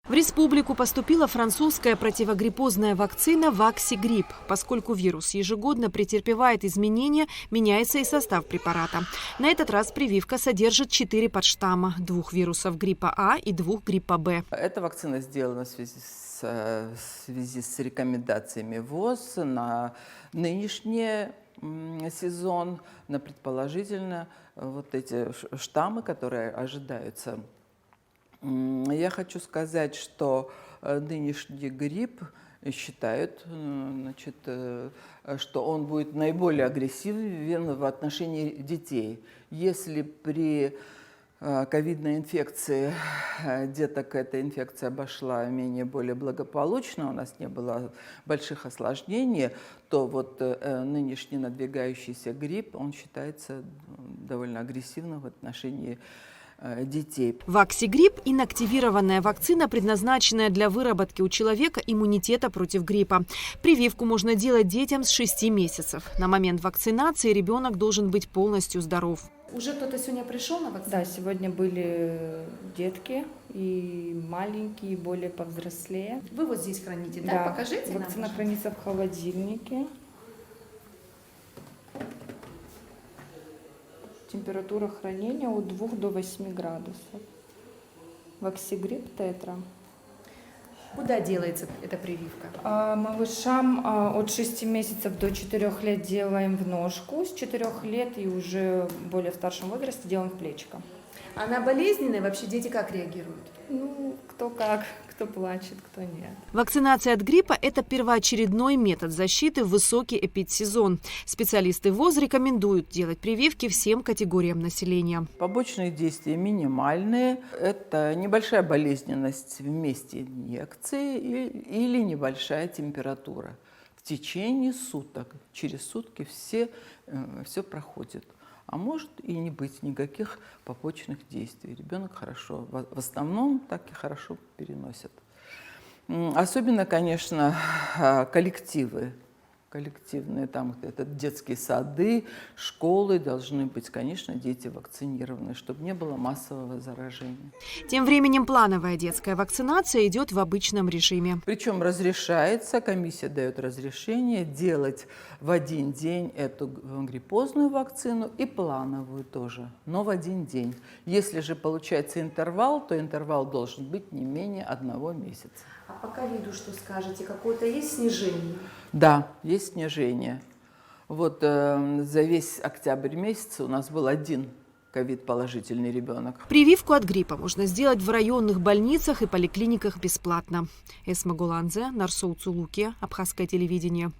В республику поступила французская противогриппозная вакцина «Ваксигрипп». Поскольку вирус ежегодно претерпевает изменения, меняется и состав препарата. На этот раз прививка содержит 4 подштамма – 2 вирусов гриппа А и 2 гриппа Б. Эта вакцина сделана в связи с рекомендациями ВОЗ на нынешний сезон, на предположительно вот эти штаммы, которые ожидаются. Я хочу сказать, что нынешний грипп считают, значит, что он будет наиболее агрессивен в отношении детей. Если при ковидной инфекции деток эта инфекция обошла более благополучно, у нас не было больших осложнений, то вот нынешний надвигающийся грипп, он считается довольно агрессивным в отношении детей. Ваксигрипп – инактивированная вакцина, предназначенная для выработки у человека иммунитета против гриппа. Прививку можно делать детям с 6 месяцев. На момент вакцинации ребенок должен быть полностью здоров. Уже кто-то сегодня пришел на вакцину? Да, сегодня были детки и маленькие, и более повзрослее. Вы вот здесь храните, да? Покажите нам. Вакцина хранится в холодильнике. Температура хранения от 2 до 8 градусов. Ваксигрипп тетра. Куда делается эта прививка? Малышам от 6 месяцев до 4 лет делаем в ножку, с 4 лет и уже более в старшем возрасте делаем в плечико. Она болезненная? Вообще дети как реагируют? Ну, кто как, кто плачет, кто нет. Вакцинация от гриппа – это первоочередной метод защиты в высокий эпидсезон. Специалисты ВОЗ рекомендуют делать прививки всем категориям населения. Побочные действия минимальные. Это небольшая болезненность в месте инъекции или небольшая температура. В течение суток, через сутки все проходит. А может и не быть никаких побочных действий. Ребенок хорошо, в основном так и хорошо переносит. Особенно, конечно, коллективные, там это детские сады, школы должны быть, конечно, дети вакцинированы, чтобы не было массового заражения. Тем временем плановая детская вакцинация идет в обычном режиме. Причем разрешается, комиссия дает разрешение делать в один день эту гриппозную вакцину и плановую тоже, но в один день. Если же получается интервал, то интервал должен быть не менее 1 месяца. А по ковиду что скажете? Какое-то есть снижение? Да, есть снижение. Вот за весь октябрь месяц у нас был 1 ковид-положительный ребенок. Прививку от гриппа можно сделать в районных больницах и поликлиниках бесплатно. Эсма Голанзе, Нарсоу Цулуки, Абхазское телевидение.